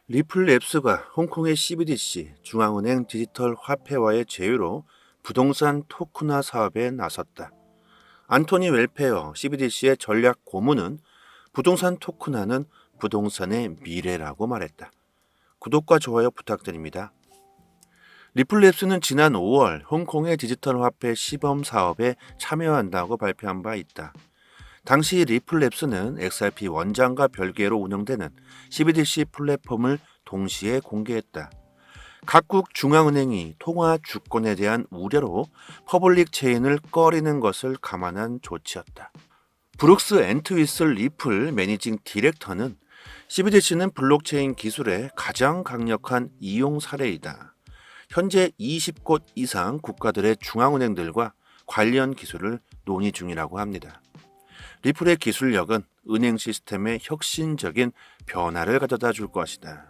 리플랩스가 홍콩의 CBDC 중앙은행 디지털 화폐와의 제휴로 부동산 토큰화 사업에 나섰다. 안토니 웰페어 CBDC의 전략 고문은 부동산 토큰화는 부동산의 미래라고 말했다. 구독과 좋아요 부탁드립니다. 리플랩스는 지난 5월 홍콩의 디지털 화폐 시범 사업에 참여한다고 발표한 바 있다. 당시 리플랩스는 XRP 원장과 별개로 운영되는 CBDC 플랫폼을 동시에 공개했다. 각국 중앙은행이 통화 주권에 대한 우려로 퍼블릭 체인을 꺼리는 것을 감안한 조치였다. 브룩스 엔트위슬 리플 매니징 디렉터는 CBDC는 블록체인 기술의 가장 강력한 이용 사례이다. 현재 20곳 이상 국가들의 중앙은행들과 관련 기술을 논의 중이라고 합니다. 리플의 기술력은 은행 시스템의 혁신적인 변화를 가져다 줄 것이다.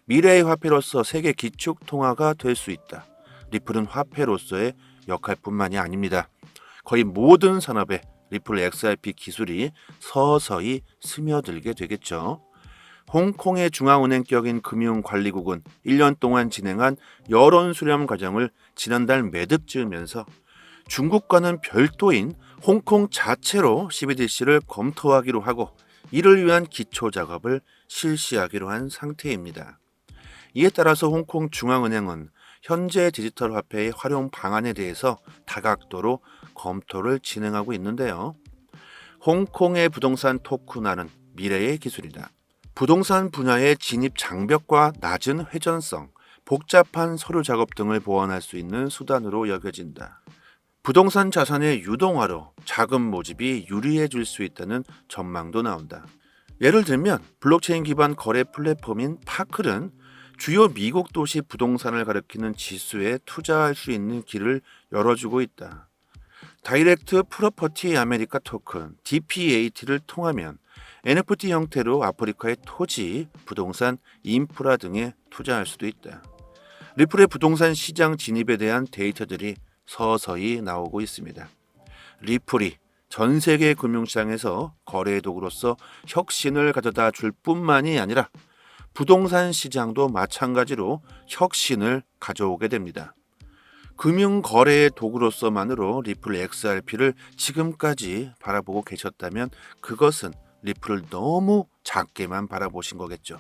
미래의 화폐로서 세계 기축 통화가 될 수 있다. 리플은 화폐로서의 역할뿐만이 아닙니다. 거의 모든 산업에 리플 XRP 기술이 서서히 스며들게 되겠죠. 홍콩의 중앙은행격인 금융관리국은 1년 동안 진행한 여론 수렴 과정을 지난달 매듭 지으면서 중국과는 별도인 홍콩 자체로 CBDC를 검토하기로 하고 이를 위한 기초 작업을 실시하기로 한 상태입니다. 이에 따라서 홍콩 중앙은행은 현재 디지털 화폐의 활용 방안에 대해서 다각도로 검토를 진행하고 있는데요. 홍콩의 부동산 토큰화는 미래의 기술이다. 부동산 분야의 진입 장벽과 낮은 회전성, 복잡한 서류 작업 등을 보완할 수 있는 수단으로 여겨진다. 부동산 자산의 유동화로 자금 모집이 유리해질 수 있다는 전망도 나온다. 예를 들면 블록체인 기반 거래 플랫폼인 파클은 주요 미국 도시 부동산을 가리키는 지수에 투자할 수 있는 길을 열어주고 있다. 다이렉트 프로퍼티 아메리카 토큰 DPAT를 통하면 NFT 형태로 아프리카의 토지, 부동산, 인프라 등에 투자할 수도 있다. 리플의 부동산 시장 진입에 대한 데이터들이 서서히 나오고 있습니다. 리플이 전 세계 금융시장에서 거래 도구로서 혁신을 가져다 줄 뿐만이 아니라 부동산 시장도 마찬가지로 혁신을 가져오게 됩니다. 금융 거래의 도구로서만으로 리플 XRP를 지금까지 바라보고 계셨다면 그것은 리플을 너무 작게만 바라보신 거겠죠.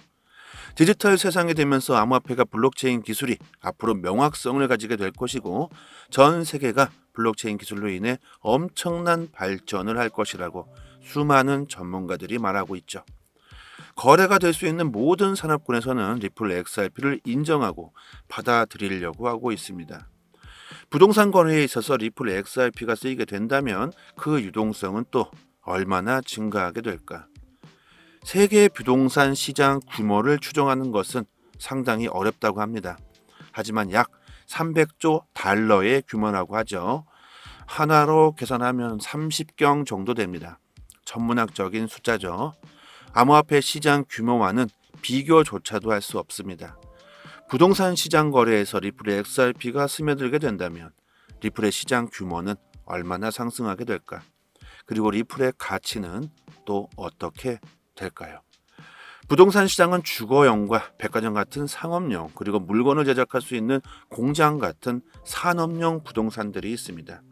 디지털 세상이 되면서 암호화폐가 블록체인 기술이 앞으로 명확성을 가지게 될 것이고 전 세계가 블록체인 기술로 인해 엄청난 발전을 할 것이라고 수많은 전문가들이 말하고 있죠. 거래가 될 수 있는 모든 산업군에서는 리플 XRP를 인정하고 받아들이려고 하고 있습니다. 부동산 거래에 있어서 리플 XRP가 쓰이게 된다면 그 유동성은 또 얼마나 증가하게 될까? 세계 부동산 시장 규모를 추정하는 것은 상당히 어렵다고 합니다. 하지만 약 300조 달러의 규모라고 하죠. 하나로 계산하면 30경 정도 됩니다. 천문학적인 숫자죠. 암호화폐 시장 규모와는 비교조차도 할 수 없습니다. 부동산 시장 거래에서 리플의 XRP가 스며들게 된다면 리플의 시장 규모는 얼마나 상승하게 될까? 그리고 리플의 가치는 또 어떻게 될까요? 부동산 시장은 주거용과 백화점 같은 상업용 그리고 물건을 제작할 수 있는 공장 같은 산업용 부동산들이 있습니다.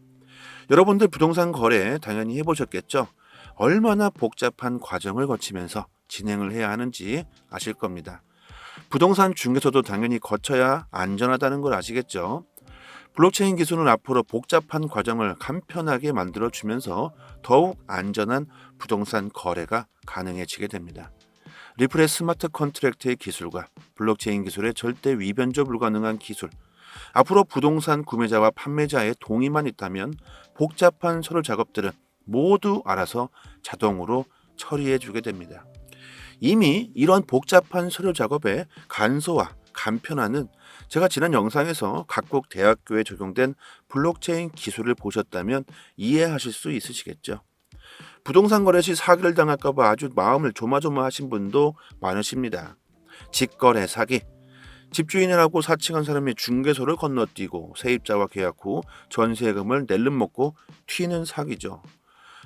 여러분들 부동산 거래 당연히 해보셨겠죠? 얼마나 복잡한 과정을 거치면서 진행을 해야 하는지 아실 겁니다. 부동산 중개소도 당연히 거쳐야 안전하다는 걸 아시겠죠? 블록체인 기술은 앞으로 복잡한 과정을 간편하게 만들어주면서 더욱 안전한 부동산 거래가 가능해지게 됩니다. 리플의 스마트 컨트랙트의 기술과 블록체인 기술의 절대 위변조 불가능한 기술, 앞으로 부동산 구매자와 판매자의 동의만 있다면 복잡한 서류 작업들은 모두 알아서 자동으로 처리해주게 됩니다. 이미 이런 복잡한 서류 작업의 간소화, 간편화는 제가 지난 영상에서 각국 대학교에 적용된 블록체인 기술을 보셨다면 이해하실 수 있으시겠죠. 부동산 거래 시 사기를 당할까 봐 아주 마음을 조마조마하신 분도 많으십니다. 직거래 사기, 집주인이라고 사칭한 사람이 중개소를 건너뛰고 세입자와 계약 후 전세금을 낼름 먹고 튀는 사기죠.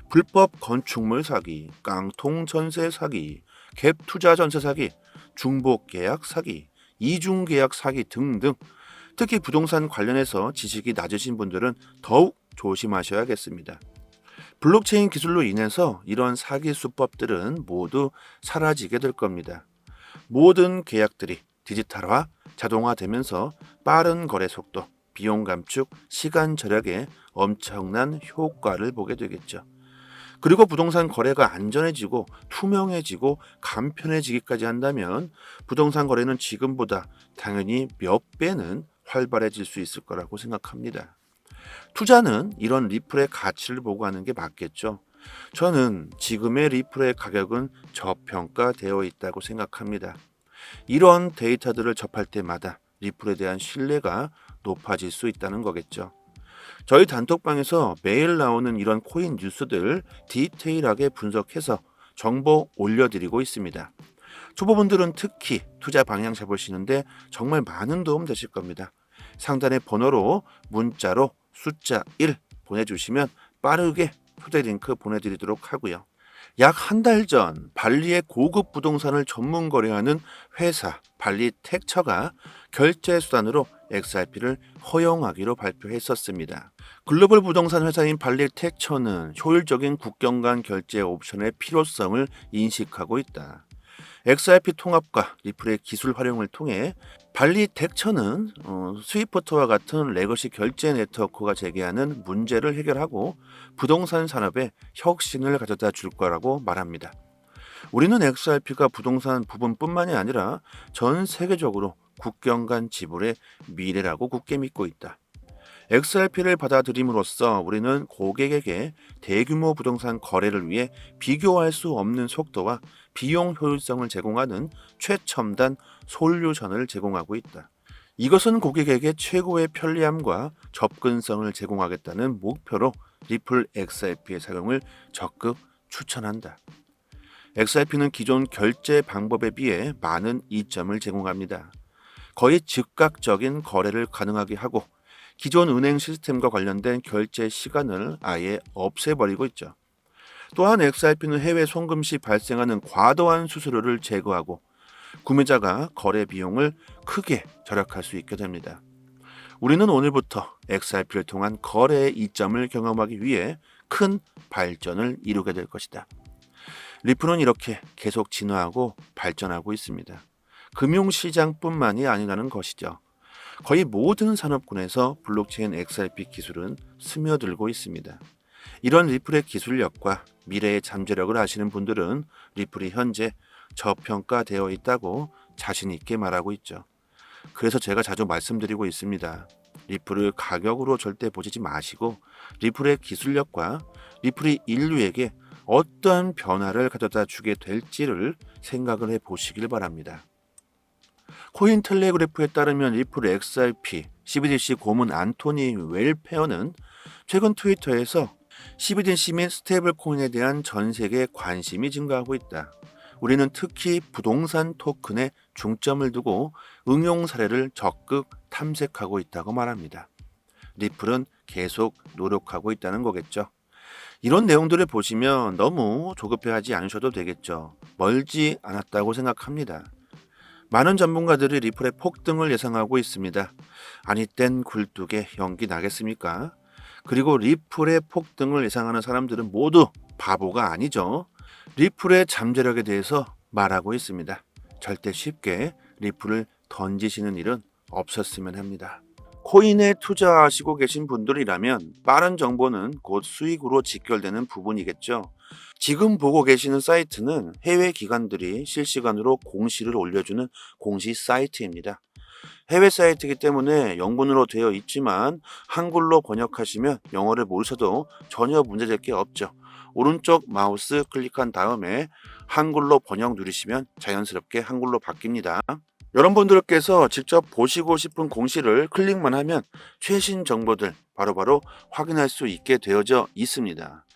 불법 건축물 사기, 깡통 전세 사기, 갭 투자 전세 사기 중복 계약 사기, 이중 계약 사기 등등. 특히 부동산 관련해서 지식이 낮으신 분들은 더욱 조심하셔야겠습니다. 블록체인 기술로 인해서 이런 사기 수법들은 모두 사라지게 될 겁니다. 모든 계약들이 디지털화, 자동화되면서 빠른 거래 속도, 비용 감축, 시간 절약에 엄청난 효과를 보게 되겠죠. 그리고 부동산 거래가 안전해지고 투명해지고 간편해지기까지 한다면 부동산 거래는 지금보다 당연히 몇 배는 활발해질 수 있을 거라고 생각합니다. 투자는 이런 리플의 가치를 보고 하는 게 맞겠죠. 저는 지금의 리플의 가격은 저평가되어 있다고 생각합니다. 이런 데이터들을 접할 때마다 리플에 대한 신뢰가 높아질 수 있다는 거겠죠. 저희 단톡방에서 매일 나오는 이런 코인 뉴스들 디테일하게 분석해서 정보 올려드리고 있습니다. 초보분들은 특히 투자 방향 잡으시는데 정말 많은 도움 되실 겁니다. 상단의 번호로 문자로 숫자 1 보내주시면 빠르게 초대 링크 보내드리도록 하고요. 약 한 달 전 발리의 고급 부동산을 전문 거래하는 회사 발리텍처가 결제 수단으로 XRP를 허용하기로 발표했었습니다. 글로벌 부동산 회사인 발리텍처는 효율적인 국경 간 결제 옵션의 필요성을 인식하고 있다. XRP 통합과 리플의 기술 활용을 통해 발리텍처는 스위프트와 같은 레거시 결제 네트워크가 제기하는 문제를 해결하고 부동산 산업에 혁신을 가져다 줄 거라고 말합니다. 우리는 XRP가 부동산 부분뿐만이 아니라 전 세계적으로 국경 간 지불의 미래라고 굳게 믿고 있다. XRP를 받아들임으로써 우리는 고객에게 대규모 부동산 거래를 위해 비교할 수 없는 속도와 비용 효율성을 제공하는 최첨단 솔루션을 제공하고 있다. 이것은 고객에게 최고의 편리함과 접근성을 제공하겠다는 목표로 리플 XRP의 사용을 적극 추천한다. XRP는 기존 결제 방법에 비해 많은 이점을 제공합니다. 거의 즉각적인 거래를 가능하게 하고 기존 은행 시스템과 관련된 결제 시간을 아예 없애버리고 있죠. 또한 XRP는 해외 송금 시 발생하는 과도한 수수료를 제거하고 구매자가 거래 비용을 크게 절약할 수 있게 됩니다. 우리는 오늘부터 XRP를 통한 거래의 이점을 경험하기 위해 큰 발전을 이루게 될 것이다. 리플은 이렇게 계속 진화하고 발전하고 있습니다. 금융시장뿐만이 아니라는 것이죠. 거의 모든 산업군에서 블록체인 XRP 기술은 스며들고 있습니다. 이런 리플의 기술력과 미래의 잠재력을 아시는 분들은 리플이 현재 저평가되어 있다고 자신 있게 말하고 있죠. 그래서 제가 자주 말씀드리고 있습니다. 리플을 가격으로 절대 보시지 마시고 리플의 기술력과 리플이 인류에게 어떠한 변화를 가져다 주게 될지를 생각을 해보시길 바랍니다. 코인텔레그래프에 따르면 리플 XRP CBDC 고문 안토니 웰페어는 최근 트위터에서 CBDC 및 스테이블 코인에 대한 전 세계의 관심이 증가하고 있다. 우리는 특히 부동산 토큰에 중점을 두고 응용 사례를 적극 탐색하고 있다고 말합니다. 리플은 계속 노력하고 있다는 거겠죠. 이런 내용들을 보시면 너무 조급해하지 않으셔도 되겠죠. 멀지 않았다고 생각합니다. 많은 전문가들이 리플의 폭등을 예상하고 있습니다. 아니 땐 굴뚝에 연기 나겠습니까? 그리고 리플의 폭등을 예상하는 사람들은 모두 바보가 아니죠. 리플의 잠재력에 대해서 말하고 있습니다. 절대 쉽게 리플을 던지시는 일은 없었으면 합니다. 코인에 투자하시고 계신 분들이라면 빠른 정보는 곧 수익으로 직결되는 부분이겠죠. 지금 보고 계시는 사이트는 해외 기관들이 실시간으로 공시를 올려주는 공시 사이트입니다. 해외 사이트이기 때문에 영문으로 되어 있지만 한글로 번역하시면 영어를 모르셔도 전혀 문제될 게 없죠. 오른쪽 마우스 클릭한 다음에 한글로 번역 누르시면 자연스럽게 한글로 바뀝니다. 여러분들께서 직접 보시고 싶은 공시를 클릭만 하면 최신 정보들 바로바로 확인할 수 있게 되어져 있습니다.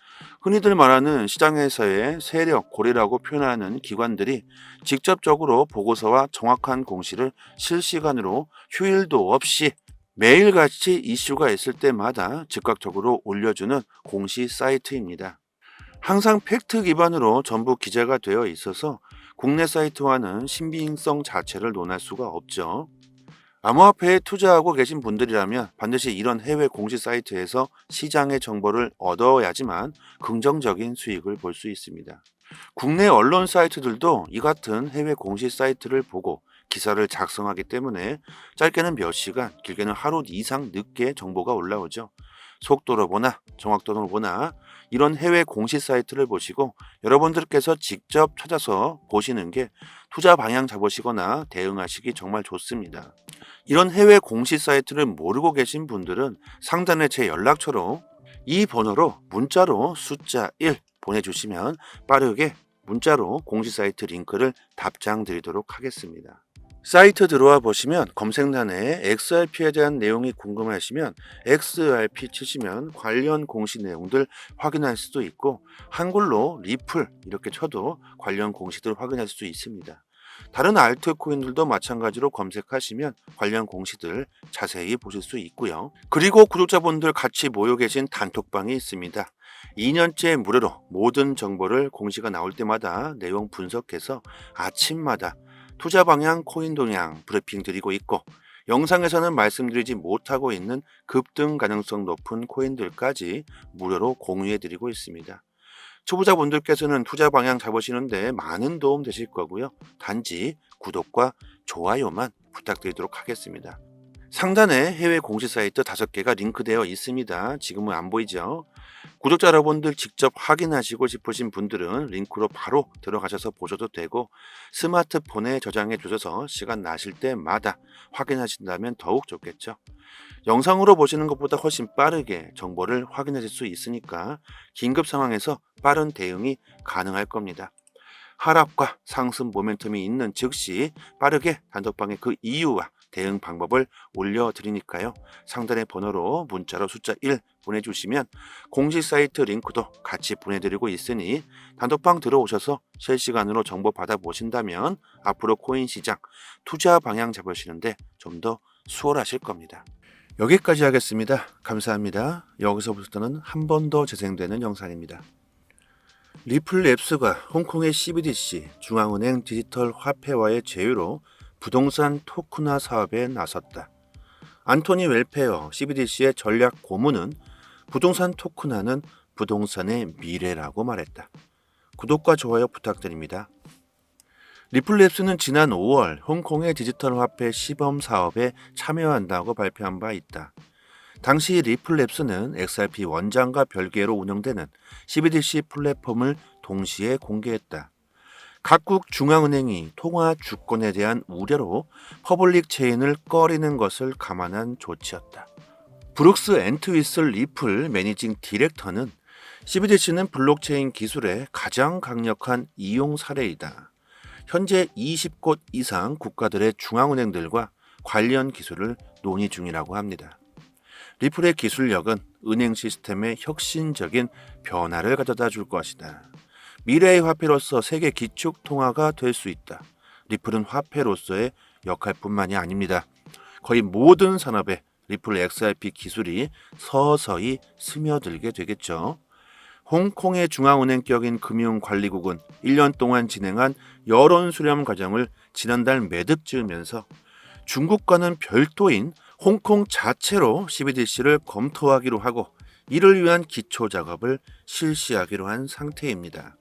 흔히들 말하는 시장에서의 세력, 고리라고 표현하는 기관들이 직접적으로 보고서와 정확한 공시를 실시간으로 휴일도 없이 매일같이 이슈가 있을 때마다 즉각적으로 올려주는 공시 사이트입니다. 항상 팩트 기반으로 전부 기재가 되어 있어서 국내 사이트와는 신빙성 자체를 논할 수가 없죠. 암호화폐에 투자하고 계신 분들이라면 반드시 이런 해외 공시 사이트에서 시장의 정보를 얻어야지만 긍정적인 수익을 볼 수 있습니다. 국내 언론 사이트들도 이 같은 해외 공시 사이트를 보고 기사를 작성하기 때문에 짧게는 몇 시간, 길게는 하루 이상 늦게 정보가 올라오죠. 속도로 보나 정확도로 보나 이런 해외 공시 사이트를 보시고 여러분들께서 직접 찾아서 보시는 게 투자 방향 잡으시거나 대응하시기 정말 좋습니다. 이런 해외 공시 사이트를 모르고 계신 분들은 상단에 제 연락처로 이 번호로 문자로 숫자 1 보내주시면 빠르게 문자로 공시 사이트 링크를 답장 드리도록 하겠습니다. 사이트 들어와 보시면 검색란에 XRP에 대한 내용이 궁금하시면 XRP 치시면 관련 공시 내용들 확인할 수도 있고 한글로 리플 이렇게 쳐도 관련 공시들 확인할 수 있습니다. 다른 알트코인들도 마찬가지로 검색하시면 관련 공시들 자세히 보실 수 있고요. 그리고 구독자분들 같이 모여 계신 단톡방이 있습니다. 2년째 무료로 모든 정보를 공시가 나올 때마다 내용 분석해서 아침마다 투자 방향, 코인 동향 브리핑 드리고 있고 영상에서는 말씀드리지 못하고 있는 급등 가능성 높은 코인들까지 무료로 공유해 드리고 있습니다. 초보자분들께서는 투자 방향 잡으시는데 많은 도움 되실 거고요. 단지 구독과 좋아요만 부탁드리도록 하겠습니다. 상단에 해외 공시 사이트 5개가 링크되어 있습니다. 지금은 안 보이죠? 구독자 여러분들 직접 확인하시고 싶으신 분들은 링크로 바로 들어가셔서 보셔도 되고 스마트폰에 저장해 두셔서 시간 나실 때마다 확인하신다면 더욱 좋겠죠. 영상으로 보시는 것보다 훨씬 빠르게 정보를 확인하실 수 있으니까 긴급 상황에서 빠른 대응이 가능할 겁니다. 하락과 상승 모멘텀이 있는 즉시 빠르게 단톡방에 그 이유와 대응 방법을 올려드리니까요. 상단의 번호로 문자로 숫자 1 보내주시면 공식 사이트 링크도 같이 보내드리고 있으니 단톡방 들어오셔서 실시간으로 정보 받아보신다면 앞으로 코인 시장 투자 방향 잡으시는데 좀 더 수월하실 겁니다. 여기까지 하겠습니다. 감사합니다. 여기서부터는 한 번 더 재생되는 영상입니다. 리플 랩스가 홍콩의 CBDC 중앙은행 디지털 화폐와의 제휴로 부동산 토큰화 사업에 나섰다. 안토니 웰페어 CBDC의 전략 고문은 부동산 토큰화는 부동산의 미래라고 말했다. 구독과 좋아요 부탁드립니다. 리플랩스는 지난 5월 홍콩의 디지털 화폐 시범 사업에 참여한다고 발표한 바 있다. 당시 리플랩스는 XRP 원장과 별개로 운영되는 CBDC 플랫폼을 동시에 공개했다. 각국 중앙은행이 통화 주권에 대한 우려로 퍼블릭 체인을 꺼리는 것을 감안한 조치였다. 브룩스 엔트위슬 리플 매니징 디렉터는 CBDC는 블록체인 기술의 가장 강력한 이용 사례이다. 현재 20곳 이상 국가들의 중앙은행들과 관련 기술을 논의 중이라고 합니다. 리플의 기술력은 은행 시스템의 혁신적인 변화를 가져다 줄 것이다. 미래의 화폐로서 세계 기축 통화가 될 수 있다. 리플은 화폐로서의 역할뿐만이 아닙니다. 거의 모든 산업에 리플 XRP 기술이 서서히 스며들게 되겠죠. 홍콩의 중앙은행격인 금융관리국은 1년 동안 진행한 여론 수렴 과정을 지난달 매듭 지으면서 중국과는 별도인 홍콩 자체로 CBDC를 검토하기로 하고 이를 위한 기초 작업을 실시하기로 한 상태입니다.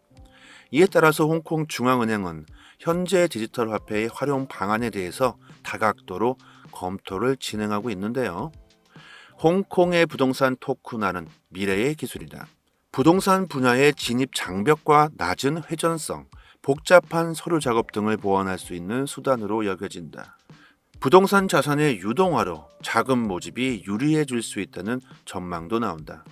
이에 따라서 홍콩 중앙은행은 현재 디지털 화폐의 활용 방안에 대해서 다각도로 검토를 진행하고 있는데요. 홍콩의 부동산 토큰화는 미래의 기술이다. 부동산 분야의 진입 장벽과 낮은 회전성, 복잡한 서류 작업 등을 보완할 수 있는 수단으로 여겨진다. 부동산 자산의 유동화로 자금 모집이 유리해질 수 있다는 전망도 나온다.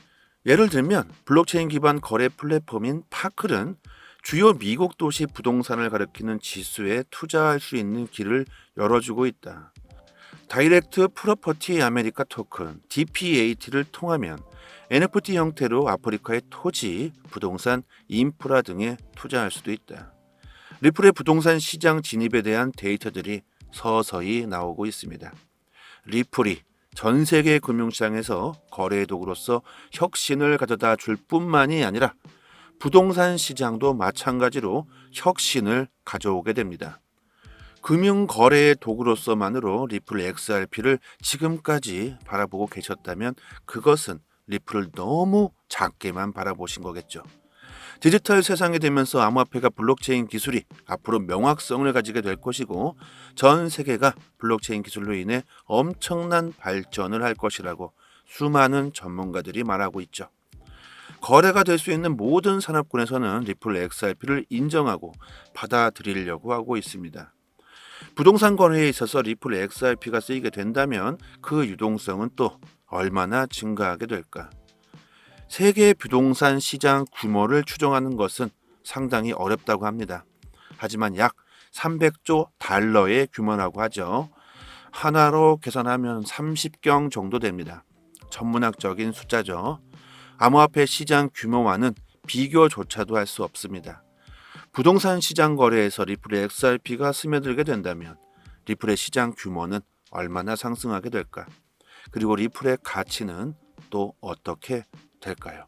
예를 들면 블록체인 기반 거래 플랫폼인 파클은 주요 미국 도시 부동산을 가리키는 지수에 투자할 수 있는 길을 열어주고 있다. 다이렉트 프로퍼티 아메리카 토큰 DPAT를 통하면 NFT 형태로 아프리카의 토지, 부동산, 인프라 등에 투자할 수도 있다. 리플의 부동산 시장 진입에 대한 데이터들이 서서히 나오고 있습니다. 리플이 전 세계 금융시장에서 거래 도구로서 혁신을 가져다 줄 뿐만이 아니라 부동산 시장도 마찬가지로 혁신을 가져오게 됩니다. 금융거래의 도구로서만으로 리플 XRP를 지금까지 바라보고 계셨다면 그것은 리플을 너무 작게만 바라보신 거겠죠. 디지털 세상이 되면서 암호화폐가 블록체인 기술이 앞으로 명확성을 가지게 될 것이고 전 세계가 블록체인 기술로 인해 엄청난 발전을 할 것이라고 수많은 전문가들이 말하고 있죠. 거래가 될 수 있는 모든 산업군에서는 리플 XRP를 인정하고 받아들이려고 하고 있습니다. 부동산 거래에 있어서 리플 XRP가 쓰이게 된다면 그 유동성은 또 얼마나 증가하게 될까? 세계 부동산 시장 규모를 추정하는 것은 상당히 어렵다고 합니다. 하지만 약 300조 달러의 규모라고 하죠. 하나로 계산하면 30경 정도 됩니다. 천문학적인 숫자죠. 암호화폐 시장 규모와는 비교조차도 할 수 없습니다. 부동산 시장 거래에서 리플의 XRP가 스며들게 된다면 리플의 시장 규모는 얼마나 상승하게 될까? 그리고 리플의 가치는 또 어떻게 될까요?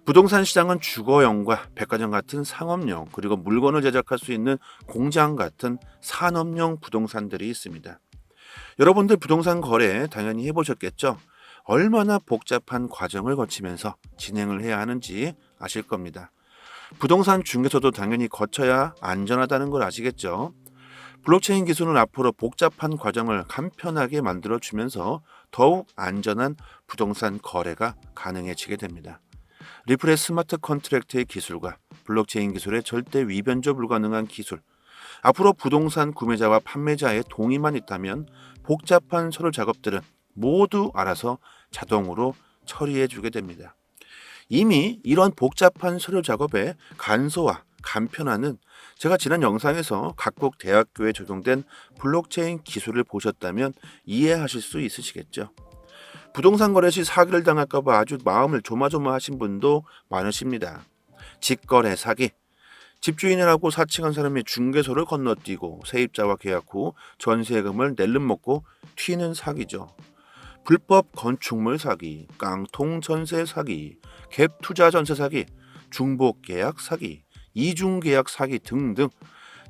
부동산 시장은 주거용과 백화점 같은 상업용 그리고 물건을 제작할 수 있는 공장 같은 산업용 부동산들이 있습니다. 여러분들 부동산 거래 당연히 해보셨겠죠? 얼마나 복잡한 과정을 거치면서 진행을 해야 하는지 아실 겁니다. 부동산 중개소도 당연히 거쳐야 안전하다는 걸 아시겠죠? 블록체인 기술은 앞으로 복잡한 과정을 간편하게 만들어주면서 더욱 안전한 부동산 거래가 가능해지게 됩니다. 리플의 스마트 컨트랙트의 기술과 블록체인 기술의 절대 위변조 불가능한 기술, 앞으로 부동산 구매자와 판매자의 동의만 있다면 복잡한 서류 작업들은 모두 알아서 자동으로 처리해주게 됩니다. 이미 이런 복잡한 서류 작업의 간소화, 간편화는 제가 지난 영상에서 각국 대학교에 적용된 블록체인 기술을 보셨다면 이해하실 수 있으시겠죠. 부동산 거래 시 사기를 당할까 봐 아주 마음을 조마조마하신 분도 많으십니다. 직거래 사기, 집주인이라고 사칭한 사람이 중개소를 건너뛰고 세입자와 계약 후 전세금을 낼름 먹고 튀는 사기죠. 불법 건축물 사기, 깡통 전세 사기, 갭 투자 전세 사기, 중복 계약 사기, 이중 계약 사기 등등.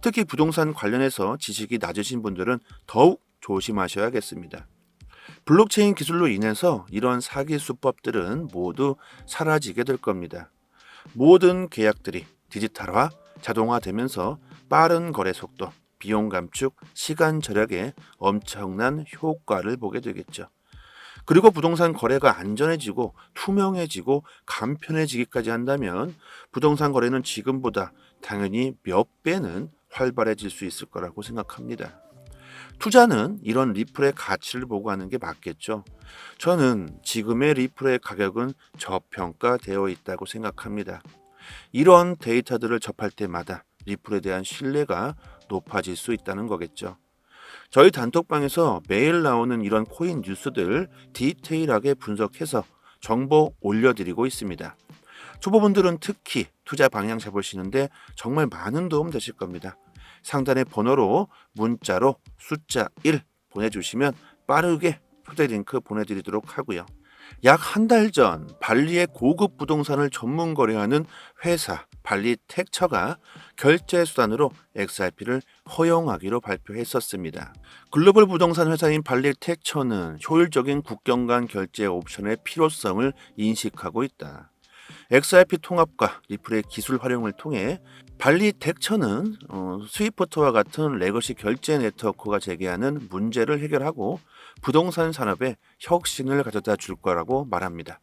특히 부동산 관련해서 지식이 낮으신 분들은 더욱 조심하셔야겠습니다. 블록체인 기술로 인해서 이런 사기 수법들은 모두 사라지게 될 겁니다. 모든 계약들이 디지털화, 자동화되면서 빠른 거래 속도, 비용 감축, 시간 절약에 엄청난 효과를 보게 되겠죠. 그리고 부동산 거래가 안전해지고 투명해지고 간편해지기까지 한다면 부동산 거래는 지금보다 당연히 몇 배는 활발해질 수 있을 거라고 생각합니다. 투자는 이런 리플의 가치를 보고 하는 게 맞겠죠. 저는 지금의 리플의 가격은 저평가되어 있다고 생각합니다. 이런 데이터들을 접할 때마다 리플에 대한 신뢰가 높아질 수 있다는 거겠죠. 저희 단톡방에서 매일 나오는 이런 코인 뉴스들 디테일하게 분석해서 정보 올려드리고 있습니다. 초보분들은 특히 투자 방향 잡으시는데 정말 많은 도움 되실 겁니다. 상단의 번호로 문자로 숫자 1 보내주시면 빠르게 초대 링크 보내드리도록 하고요. 약 한 달 전 발리의 고급 부동산을 전문 거래하는 회사 발리텍처가 결제 수단으로 XRP를 허용하기로 발표했었습니다. 글로벌 부동산 회사인 발리텍처는 효율적인 국경 간 결제 옵션의 필요성을 인식하고 있다. XRP 통합과 리플의 기술 활용을 통해 발리텍처는 스위프트와 같은 레거시 결제 네트워크가 제기하는 문제를 해결하고 부동산 산업에 혁신을 가져다 줄 거라고 말합니다.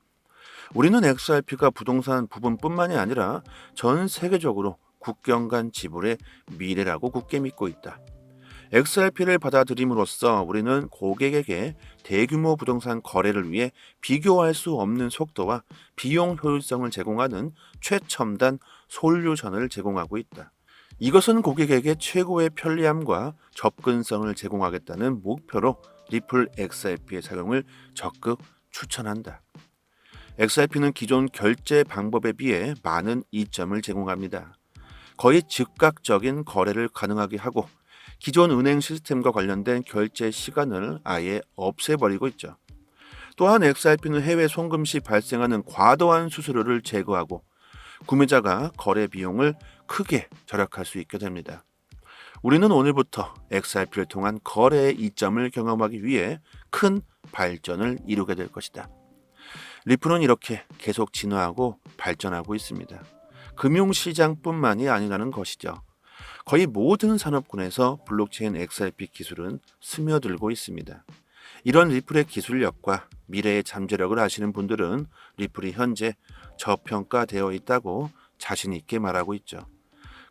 우리는 XRP가 부동산 부분뿐만이 아니라 전 세계적으로 국경 간 지불의 미래라고 굳게 믿고 있다. XRP를 받아들임으로써 우리는 고객에게 대규모 부동산 거래를 위해 비교할 수 없는 속도와 비용 효율성을 제공하는 최첨단 솔루션을 제공하고 있다. 이것은 고객에게 최고의 편리함과 접근성을 제공하겠다는 목표로 리플 XRP의 사용을 적극 추천한다. XRP는 기존 결제 방법에 비해 많은 이점을 제공합니다. 거의 즉각적인 거래를 가능하게 하고 기존 은행 시스템과 관련된 결제 시간을 아예 없애버리고 있죠. 또한 XRP는 해외 송금 시 발생하는 과도한 수수료를 제거하고 구매자가 거래 비용을 크게 절약할 수 있게 됩니다. 우리는 오늘부터 XRP를 통한 거래의 이점을 경험하기 위해 큰 발전을 이루게 될 것이다. 리플은 이렇게 계속 진화하고 발전하고 있습니다. 금융시장뿐만이 아니라는 것이죠. 거의 모든 산업군에서 블록체인 XRP 기술은 스며들고 있습니다. 이런 리플의 기술력과 미래의 잠재력을 아시는 분들은 리플이 현재 저평가되어 있다고 자신 있게 말하고 있죠.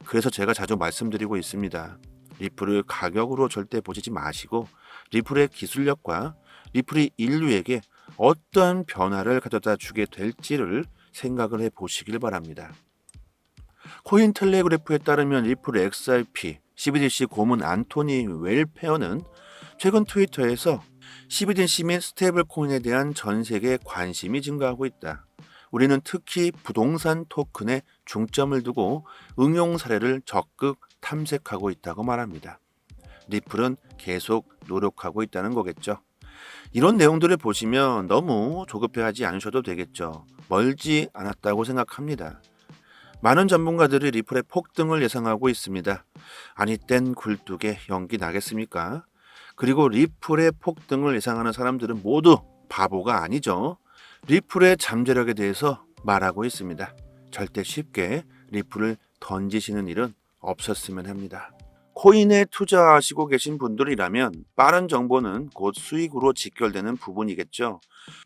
그래서 제가 자주 말씀드리고 있습니다. 리플을 가격으로 절대 보시지 마시고 리플의 기술력과 리플이 인류에게 어떠한 변화를 가져다 주게 될지를 생각을 해 보시길 바랍니다. 코인텔레그래프에 따르면 리플 XRP CBDC 고문 안토니 웰페어는 최근 트위터에서 CBDC 및 스테이블 코인에 대한 전 세계 관심이 증가하고 있다. 우리는 특히 부동산 토큰에 중점을 두고 응용 사례를 적극 탐색하고 있다고 말합니다. 리플은 계속 노력하고 있다는 거겠죠. 이런 내용들을 보시면 너무 조급해하지 않으셔도 되겠죠. 멀지 않았다고 생각합니다. 많은 전문가들이 리플의 폭등을 예상하고 있습니다. 아니 땐 굴뚝에 연기 나겠습니까? 그리고 리플의 폭등을 예상하는 사람들은 모두 바보가 아니죠. 리플의 잠재력에 대해서 말하고 있습니다. 절대 쉽게 리플을 던지시는 일은 없었으면 합니다. 코인에 투자하시고 계신 분들이라면 빠른 정보는 곧 수익으로 직결되는 부분이겠죠.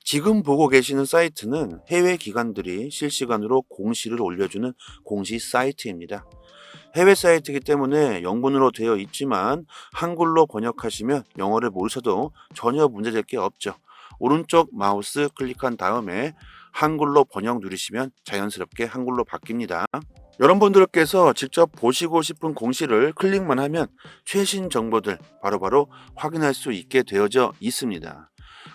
지금 보고 계시는 사이트는 해외 기관들이 실시간으로 공시를 올려주는 공시 사이트입니다. 해외 사이트이기 때문에 영문으로 되어 있지만 한글로 번역하시면 영어를 모르셔도 전혀 문제될 게 없죠. 오른쪽 마우스 클릭한 다음에 한글로 번역 누르시면 자연스럽게 한글로 바뀝니다. 여러분들께서 직접 보시고 싶은 공시를 클릭만 하면 최신 정보들 바로바로 확인할 수 있게 되어져 있습니다.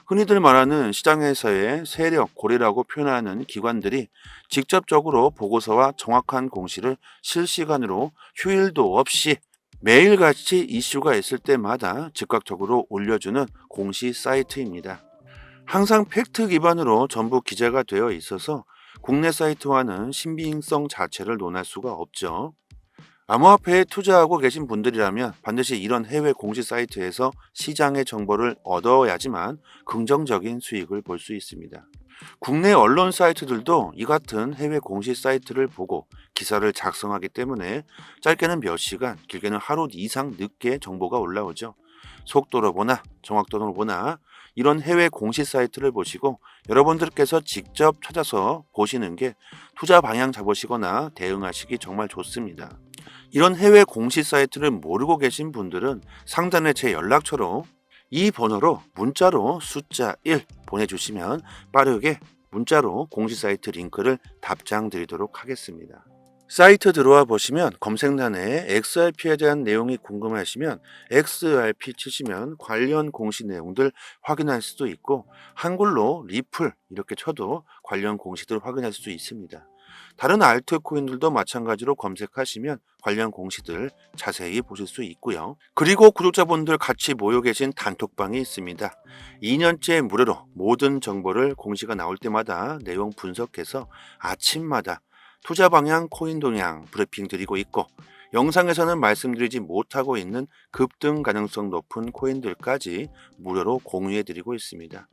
흔히들 말하는 시장에서의 세력, 고리라고 표현하는 기관들이 직접적으로 보고서와 정확한 공시를 실시간으로 휴일도 없이 매일같이 이슈가 있을 때마다 즉각적으로 올려주는 공시 사이트입니다. 항상 팩트 기반으로 전부 기재가 되어 있어서 국내 사이트와는 신빙성 자체를 논할 수가 없죠. 암호화폐에 투자하고 계신 분들이라면 반드시 이런 해외 공시 사이트에서 시장의 정보를 얻어야지만 긍정적인 수익을 볼 수 있습니다. 국내 언론 사이트들도 이 같은 해외 공시 사이트를 보고 기사를 작성하기 때문에 짧게는 몇 시간, 길게는 하루 이상 늦게 정보가 올라오죠. 속도로 보나 정확도로 보나 이런 해외 공시 사이트를 보시고 여러분들께서 직접 찾아서 보시는 게 투자 방향 잡으시거나 대응하시기 정말 좋습니다. 이런 해외 공시 사이트를 모르고 계신 분들은 상단에 제 연락처로 이 번호로 문자로 숫자 1 보내주시면 빠르게 문자로 공시 사이트 링크를 답장 드리도록 하겠습니다. 사이트 들어와 보시면 검색란에 XRP에 대한 내용이 궁금하시면 XRP 치시면 관련 공시 내용들 확인할 수도 있고 한글로 리플 이렇게 쳐도 관련 공시들 확인할 수 있습니다. 다른 알트코인들도 마찬가지로 검색하시면 관련 공시들 자세히 보실 수 있고요. 그리고 구독자분들 같이 모여 계신 단톡방이 있습니다. 2년째 무료로 모든 정보를 공시가 나올 때마다 내용 분석해서 아침마다 투자 방향, 코인 동향 브리핑 드리고 있고 영상에서는 말씀드리지 못하고 있는 급등 가능성 높은 코인들까지 무료로 공유해 드리고 있습니다.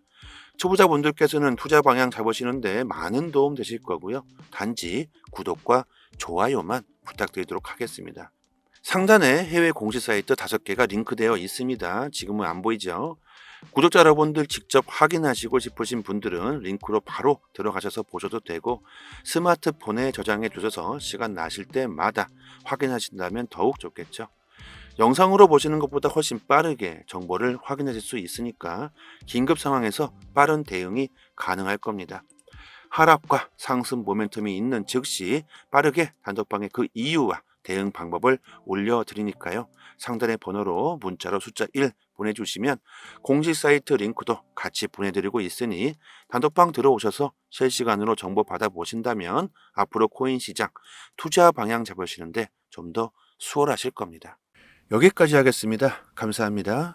초보자분들께서는 투자 방향 잡으시는데 많은 도움 되실 거고요. 단지 구독과 좋아요만 부탁드리도록 하겠습니다. 상단에 해외 공시 사이트 5개가 링크되어 있습니다. 지금은 안 보이죠? 구독자 여러분들 직접 확인하시고 싶으신 분들은 링크로 바로 들어가셔서 보셔도 되고 스마트폰에 저장해 두셔서 시간 나실 때마다 확인하신다면 더욱 좋겠죠. 영상으로 보시는 것보다 훨씬 빠르게 정보를 확인하실 수 있으니까 긴급 상황에서 빠른 대응이 가능할 겁니다. 하락과 상승 모멘텀이 있는 즉시 빠르게 단톡방에 그 이유와 대응 방법을 올려드리니까요. 상단의 번호로 문자로 숫자 1 보내주시면 공식 사이트 링크도 같이 보내드리고 있으니 단톡방 들어오셔서 실시간으로 정보 받아보신다면 앞으로 코인 시장 투자 방향 잡으시는데 좀 더 수월하실 겁니다. 여기까지 하겠습니다. 감사합니다.